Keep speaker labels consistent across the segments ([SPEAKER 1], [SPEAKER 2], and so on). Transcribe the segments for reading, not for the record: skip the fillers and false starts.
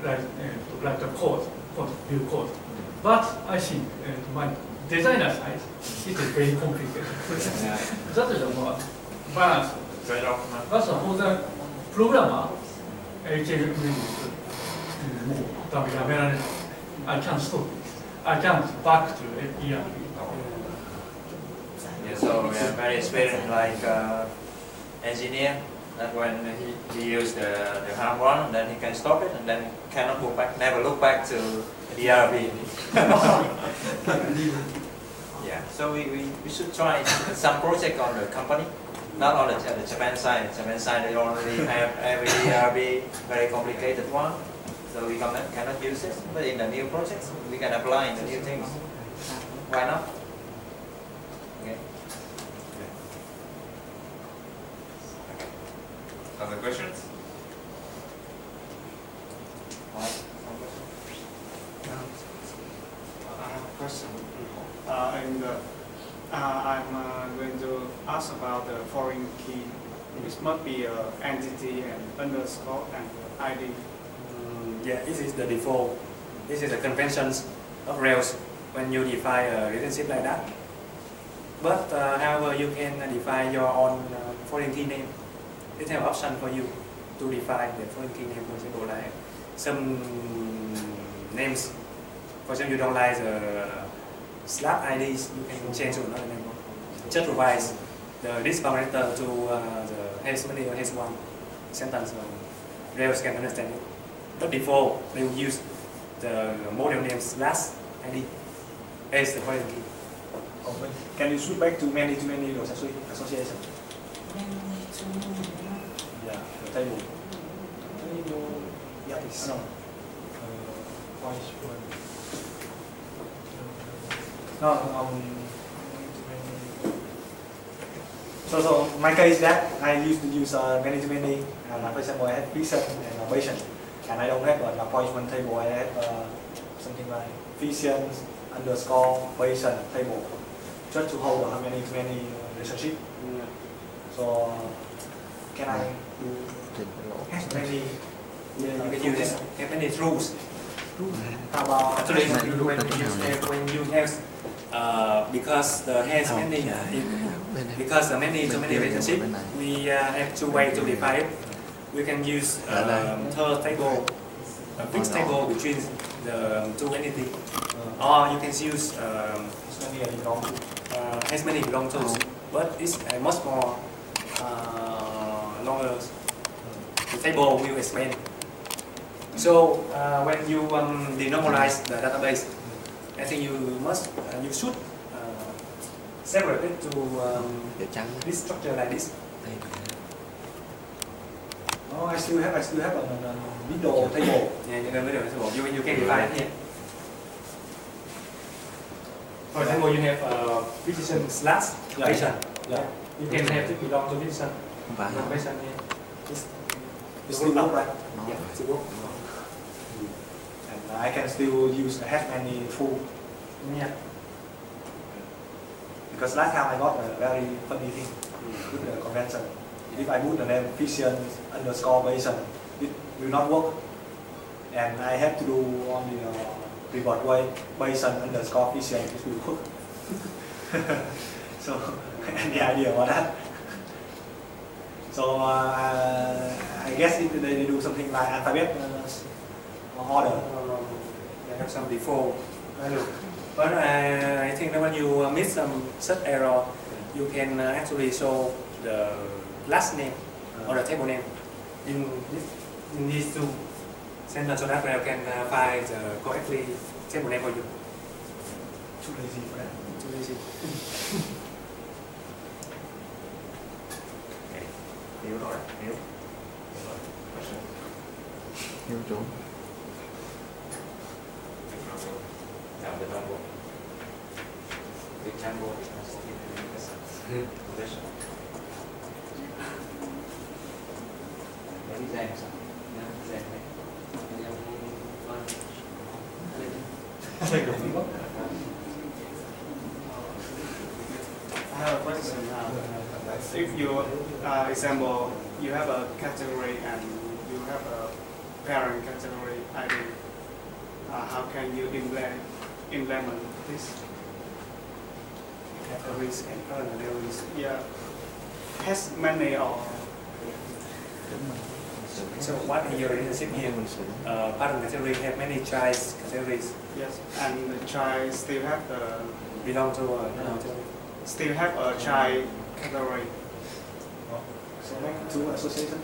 [SPEAKER 1] write the view code. But I think my designer side, it is very complicated. That is a more balance. But for the programmer, HL I can't stop it. I can't back to ERB.
[SPEAKER 2] Yeah, so we are very experienced like engineer. That when he used the harm run, then he can stop it, and then cannot go back, never look back to the ERB. Yeah, so we should try some project on the company, not on the Japan side. Japan side they already have every ERB, very complicated one, so we cannot use it. But in the new projects, we can apply in the new things. Why not? Okay.
[SPEAKER 3] Other questions?
[SPEAKER 4] I have a question. I'm going to ask about the foreign key. It must be entity and underscore and ID.
[SPEAKER 5] Yeah, this is the default. This is the conventions of Rails when you define a relationship like that. But however, you can define your own foreign key name. It has option for you to define the foreign key name. For example, like some names. For example, you don't like the slash IDs, you can change to another name. Just revise this parameter to the H1 or H1 sentence. Rails can understand it. But before, they will use the model name slash ID as the foreign key.
[SPEAKER 6] Can you switch back to many-to-many association? Yeah, the table. Yeah, it's no. So my case that I used to use many-to-many. For example, I have Fission and Bayesian, and I don't have an appointment table. I have something like Fission underscore Bayesian table, just to hold a many-to-many relationship. So can I do have many?
[SPEAKER 5] Yeah, you can use this. Have many rules.
[SPEAKER 6] How about
[SPEAKER 5] Actually, when you have because the has many because the many-to-many relationship, we have two ways to define it. We can use third table, a fixed table between the two entities, or you can use has many belong to, but it's much more longer. The table will expand. So when you denormalize the database, I think you should separate it to this structure like this.
[SPEAKER 6] Oh, I still have a middle table.
[SPEAKER 5] Yeah, you can define it here. For example, you have precision slash Bayesian.
[SPEAKER 6] Yeah.
[SPEAKER 5] You can have it belong to precision. Bayesian here.
[SPEAKER 6] It's still not right.
[SPEAKER 5] Yeah, it's work.
[SPEAKER 6] And I can still use have many full.
[SPEAKER 5] Yeah.
[SPEAKER 6] Because last time I got a very funny thing with the convention. If I put the name Fission underscore Bayesian, it will not work. And I have to do only the reward way Bayesian underscore Fission, it will work. So, any idea about that? So, I guess they do something like alphabet order.
[SPEAKER 5] They have some default value. But I think that when you miss some such error, you can actually show the last name or the table name in these two sentences so that you can find the correctly table name for you.
[SPEAKER 6] Too lazy for that.
[SPEAKER 5] Too lazy.
[SPEAKER 2] Hiểu rồi, hiểu.
[SPEAKER 7] Hiểu chủ.
[SPEAKER 2] Now the number. The number is position. Cái dàn sao? Dàn này.
[SPEAKER 4] I have a question. If you example, you have a category and you have a parent category ID. How can you implement this?
[SPEAKER 5] Categories and categories.
[SPEAKER 4] Yeah, has many or
[SPEAKER 5] So what is your relationship here? Parent category have many choice categories.
[SPEAKER 4] yes, and the child still have the
[SPEAKER 5] Belong to a
[SPEAKER 4] still have a child category.
[SPEAKER 6] So make two association.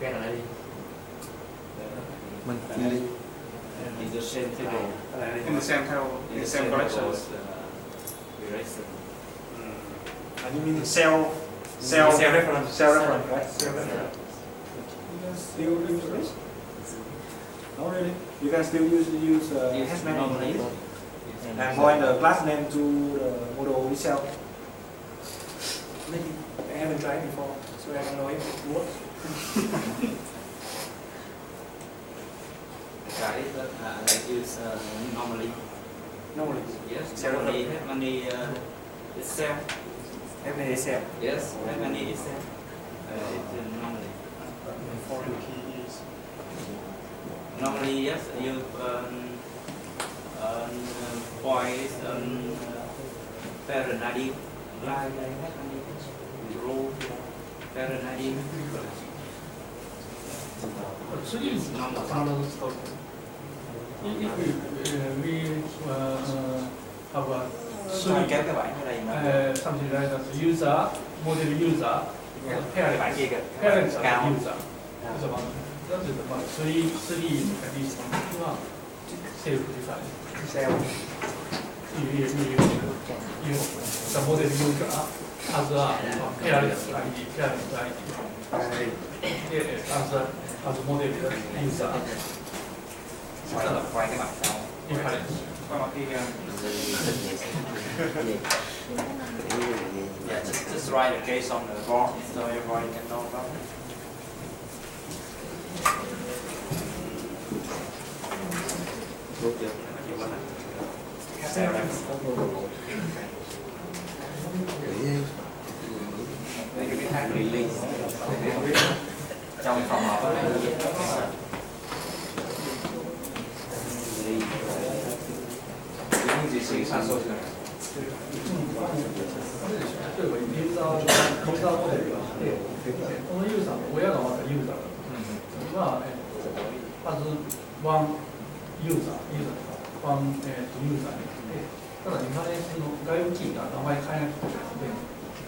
[SPEAKER 2] Cái này đi.
[SPEAKER 3] Mình
[SPEAKER 2] In the same table.
[SPEAKER 4] In the same table, in the same collections.
[SPEAKER 6] And you mean cell
[SPEAKER 5] reference.
[SPEAKER 6] cell reference, right?
[SPEAKER 5] Cell reference.
[SPEAKER 6] You can still use this? No, really. You can still use has many. And point the class name to the model itself.
[SPEAKER 5] Maybe I haven't tried before, so I don't know if it works.
[SPEAKER 3] I use normally.
[SPEAKER 5] Normally,
[SPEAKER 3] Yes,
[SPEAKER 5] Zero.
[SPEAKER 3] normally have many itself.
[SPEAKER 5] have many cell.
[SPEAKER 3] Yes, have many itself. It's normally.
[SPEAKER 4] Foreign key is
[SPEAKER 3] Normally, yes, you voice parent ID, line row parent ID.
[SPEAKER 1] 次に必ず使う。If we have a
[SPEAKER 2] Kéo cái bảng ở đây nó
[SPEAKER 1] something like that user, model user,
[SPEAKER 2] cái bảng
[SPEAKER 1] parents,
[SPEAKER 2] kia kìa.
[SPEAKER 1] parents are
[SPEAKER 2] Cao.
[SPEAKER 1] the user. だって3とかリストはセルフディファイン。
[SPEAKER 5] Cell.
[SPEAKER 1] The model user as a parent ID, as model user,
[SPEAKER 2] Quay cái bảng sau.
[SPEAKER 1] difference.
[SPEAKER 2] Yeah, just write the case on the board so everybody can know about it. Trong phòng họp á, gì xí sản xuất rồi.
[SPEAKER 1] 例えばユーザーモデルがあって、このユーザーの親がまたユーザーが、まずワンユーザー、ワン、ユーザーにいて、ただリファレンスの外部キーが名前変えなくていけないので、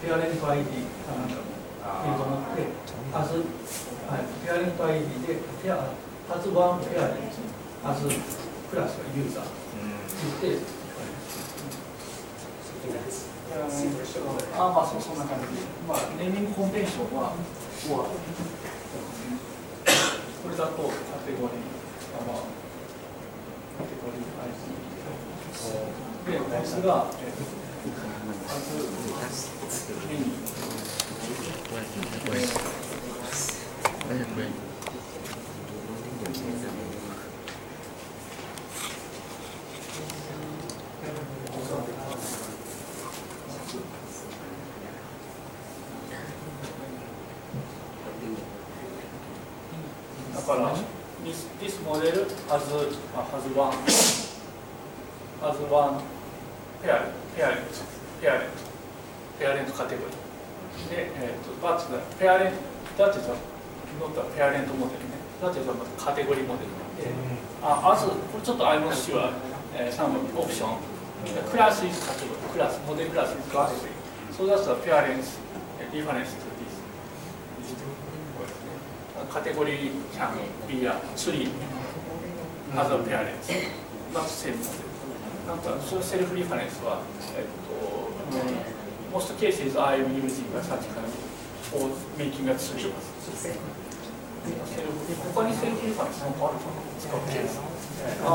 [SPEAKER 1] ペアレント ID かなんかのフィールドになって、ペアレント ID で、アズワンペアレント、アズクラスがユーザーって言って、まあそんな感じで、まあ、ネーミングコンベンションは、これだとカテゴリー、まあ、カテゴリー ID で、こいつが、メニュー。だから、this model has one parent category. で、but the parent, that is not a parent model ね。that is a category model で、as これちょっと I'm not sure, some option. Class is category, class, model class is category. So that's the parents reference to this. Category can be a tree as a parents, not same model. なんかそういうセルフリファレンスは、most cases I'm using such kind of making a tree. 他にセルフリファレンスなんかあるかな、使うケース。あ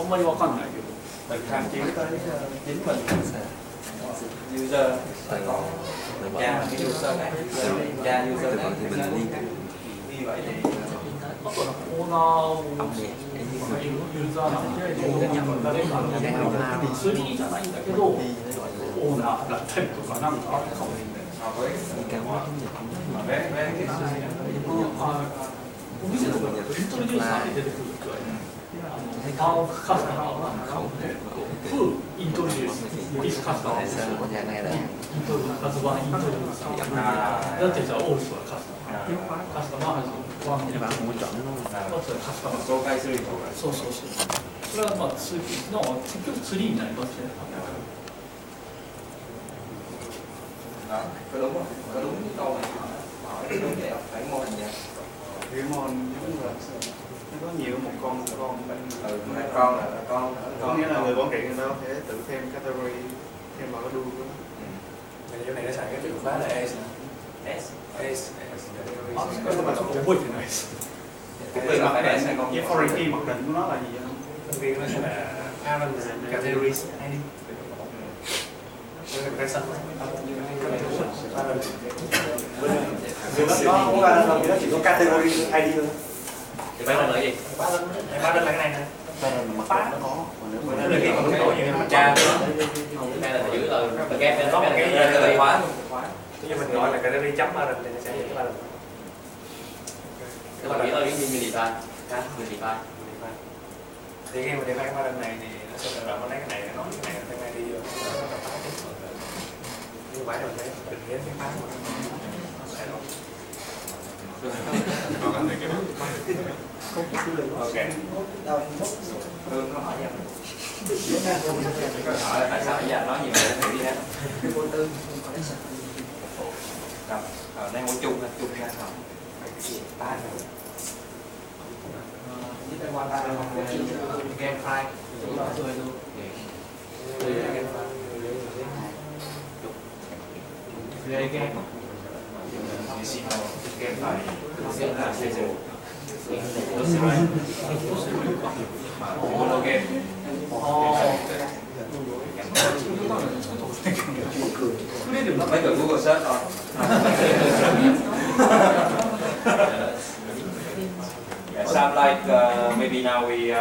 [SPEAKER 1] んまりわかんないけど。
[SPEAKER 2] Tham chiếu tới chính mình user phải có tra cái user này, tra user này như vậy thì
[SPEAKER 1] あとはコーナーをユーザーなんで、誰かのツリーじゃないんだけど、オーナーだったりとか、なんかあるかもしれない。お店とかでイントロデューサーに出てくるくらい。How customer who introduce this customer? As one introducer. That is also a customer. Customer has one. What's a customer?
[SPEAKER 2] 紹介する人が。
[SPEAKER 1] そうそうそう。それはまあ結局ツリーになりますね。
[SPEAKER 2] Có đúng không? Có đúng cái câu này hỏi đúng vậy không? Phải mô hình vậy?
[SPEAKER 4] Cái môn giống là nó có nhiều một con bên
[SPEAKER 2] Hai con là con.
[SPEAKER 4] có nghĩa là người quản trị người ta có thể tự thêm category thêm vào cái đuôi của nó.
[SPEAKER 5] Chỗ này nó xài cái từ khóa là S.
[SPEAKER 2] S.
[SPEAKER 1] Có mà không覚えてないです。
[SPEAKER 2] Cũng là phải S hay không?
[SPEAKER 4] Cái foreign key mặc định của nó là gì không?
[SPEAKER 5] Thông tin nó sẽ là parent categories ID.
[SPEAKER 6] Nó chỉ có category ID thôi.
[SPEAKER 2] Thì phải là gì?
[SPEAKER 5] Khóa lên là cái này nè.
[SPEAKER 6] Khóa nó có.
[SPEAKER 5] Nó là cái con cổ như mình tra
[SPEAKER 2] Đây là giữ là ghép lên
[SPEAKER 5] có một cái
[SPEAKER 2] khóa.
[SPEAKER 5] như mình gọi là category chấm parent thì nó sẽ giữ cái parent.
[SPEAKER 2] Các bạn nghĩ tới cái Unify. Unify.
[SPEAKER 5] Thì khi mình define cái parent này thì nó sẽ tự động nó lấy cái này nó nói cái này nó thêm ID vô. Như vậy mình phải định nghĩa cái khóa của nó. Ok.
[SPEAKER 2] Hương nó hỏi gì hỏi tại sao giờ nói nhiều để thử đi hết. Đang ngồi chung ra không? Ba rồi. Game file. Play game. Game file. Mono game. Mấy người Google search rồi. Sound like maybe now we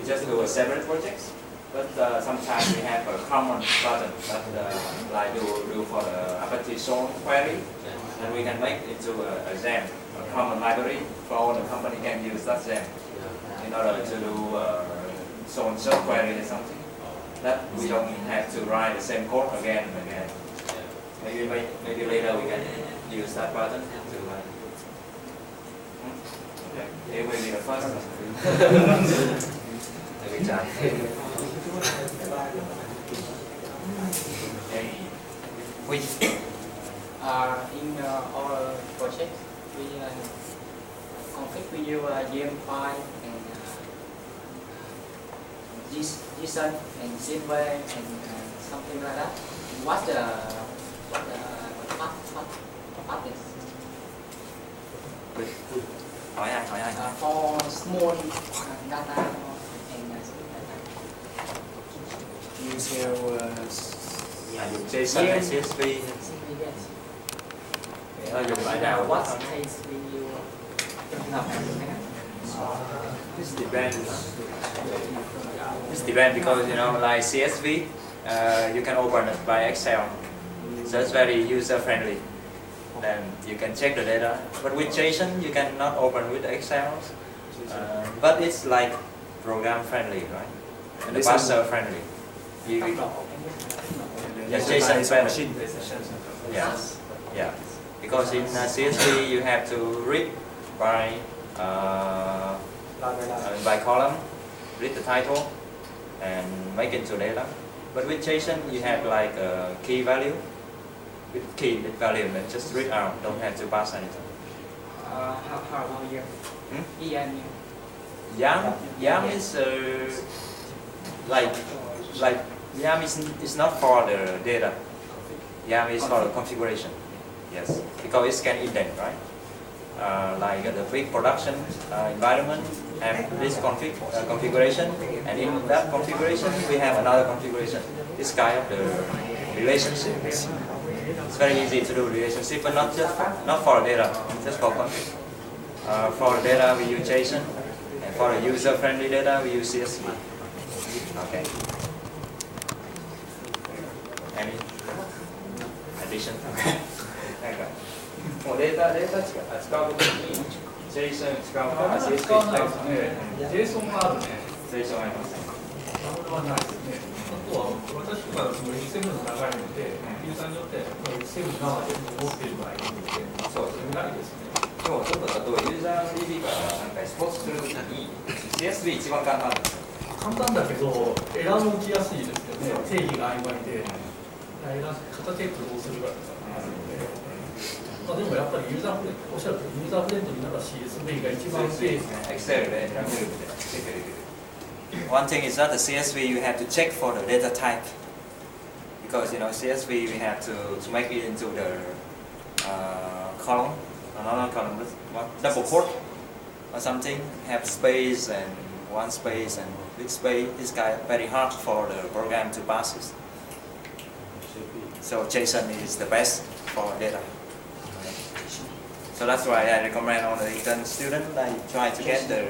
[SPEAKER 2] just do a separate projects, but sometimes we have a common button that like do for the Apache Zone query, and we can make into a XAMPP, a common library for all the company can use that XAMPP in order to do Zone search query or something. That we don't have to write the same code again and again. Maybe later we can use that button to it will be the first one. Every time.
[SPEAKER 3] In our project, we config with your GM5 and JSON and zipware and something like that. What path is?
[SPEAKER 2] Hỏi ai?
[SPEAKER 3] For small data and
[SPEAKER 5] Use your
[SPEAKER 2] dùng JSON hay CSV. Dùng loại nào?
[SPEAKER 3] What CSV you
[SPEAKER 2] This depends because like CSV, you can open it by Excel, so it's very user friendly. Then you can check the data. But with JSON, you cannot open with Excel, but it's like program friendly, right? And the parser friendly. JSON is better. Yeah. Because in CSV you have to read by column, read the title, and make it into data. But with JSON you have like a key value. With key value, and just read out. Don't have to pass anything.
[SPEAKER 3] how about you?
[SPEAKER 2] YAM is like YAM is not for the data. YAM is for the configuration. Yes, because it can indent, right? Like the big production environment have this configuration, and in that configuration we have another configuration. This kind of the relationship. It's very easy to do relationship, but not for data, just for config. For data we use JSON, and for the user-friendly data we use CSV. Okay. Any addition? なんかもうデータ使うときに JSON 使うか CSV 使うか、
[SPEAKER 1] JSON があるね。
[SPEAKER 2] JSON ありますね。
[SPEAKER 1] ラムダはないですね。あとは私とかその Excel の長いので、ユーザーによって Excel 側で持っている場合があるので、
[SPEAKER 2] そうですね。
[SPEAKER 1] ないですね。
[SPEAKER 2] 今日ちょっとだとユーザーの DB からなんかエスポーツするときに CSV 一番簡単ですよ。
[SPEAKER 1] 簡単だけど、エラーも起きやすいですよね。定義が曖昧で、エラー型チェックどうするかとかあるので。まあ、でもやっぱりユーザーフレンド、おっしゃるとユーザーフレンドになら CSV が一番ベース。
[SPEAKER 2] Excel で楽でチェックできる。One thing is that the CSV you have to check for the data type because CSV we have to make it into the column, not column, but double quote or something. Have space and one space and big space. This guy very hard for the program to pass it. So JSON is the best for data. So that's why I recommend all the intern students like try to get the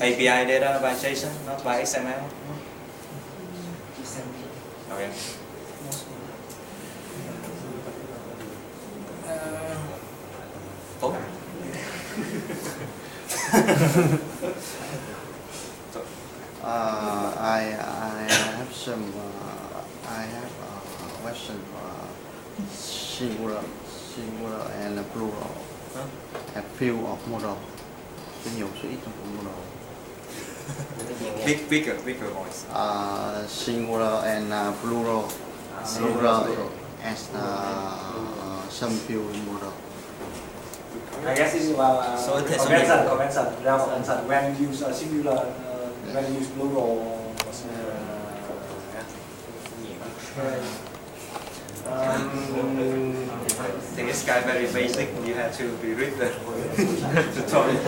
[SPEAKER 2] API data by JSON, not by XML. Okay. Cool.
[SPEAKER 7] I have some. I have a question for singular and plural. A few of model. Có nhiều số ít trong model.
[SPEAKER 2] Bigger voice.
[SPEAKER 7] Singular and plural. Plural as some few model.
[SPEAKER 6] I guess this is about convention. When you use singular, when you use plural.
[SPEAKER 2] I think this guy very basic. You have to be read the tutorial.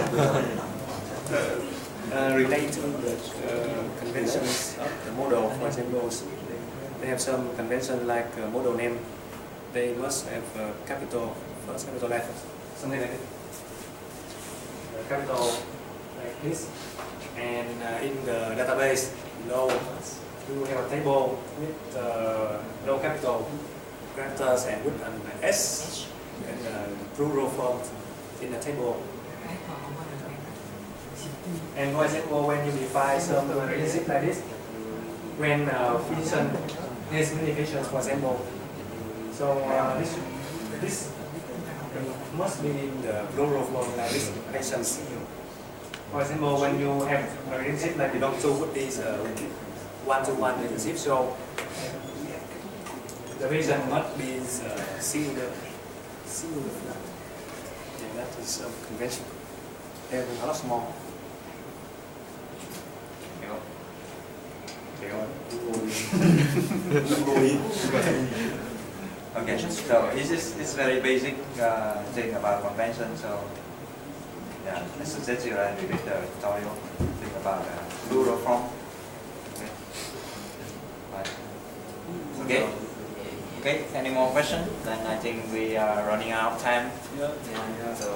[SPEAKER 5] Relate to the conventions of the model. For example, they have some convention like model name. They must have capital first, capital letter, something like that. Capital like this. And in the database below, you have a table with no capital characters and with an S and plural form in the table. And for example, when you define some relationship like this, when function is communications, for example, so this must be in the plural form like this relations. For example, when you have a relationship like belong to with this one-to-one relationship, so the reason must be singular. And that is a convention. They have a lot small.
[SPEAKER 2] Okay, so this is very basic thing about convention. So yeah, I suggest you read the tutorial. Think about plural form. Okay. Okay. Any more questions? Then I think we are running out of time.
[SPEAKER 6] Yeah.
[SPEAKER 2] So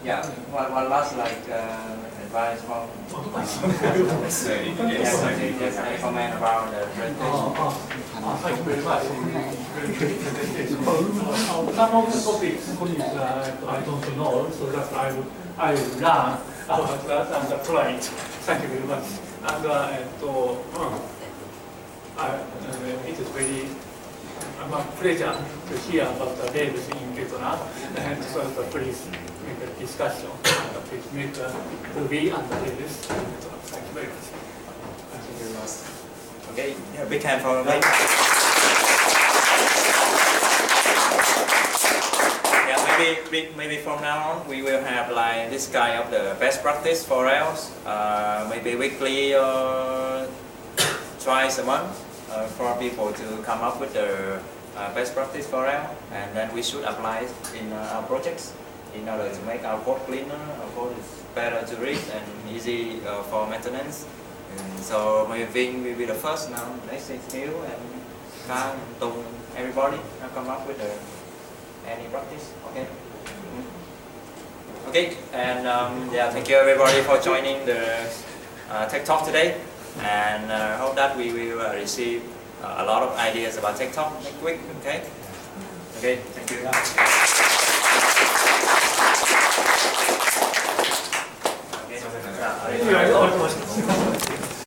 [SPEAKER 2] yeah, one last advice from. Yes, any comment about the presentation?
[SPEAKER 1] Thank you very much. Some of the topics I don't know, so that I will learn about that and apply it. Thank you very much. And it is very a pleasure to hear about the labs in Vietnam, and so please make a discussion and please make the Ruby and the labs in Vietnam. Thank you very much.
[SPEAKER 2] Thank you very much. Okay, yeah, big hand for me. Yeah, maybe from now on we will have like this kind of the best practice for Rails, maybe weekly or twice a month for people to come up with the best practice for Rails, and then we should apply it in our projects in order to make our code cleaner, our code is better to read and easy for maintenance. And so maybe Vinh will be the first now. Next is Hiếu and Kang and Tùng, everybody have come up with any practice. Okay. Okay, and yeah, thank you everybody for joining the Tech Talk today, and hope that we will receive a lot of ideas about Tech Talk next week. Okay. Okay, thank you.
[SPEAKER 1] You are the odd one.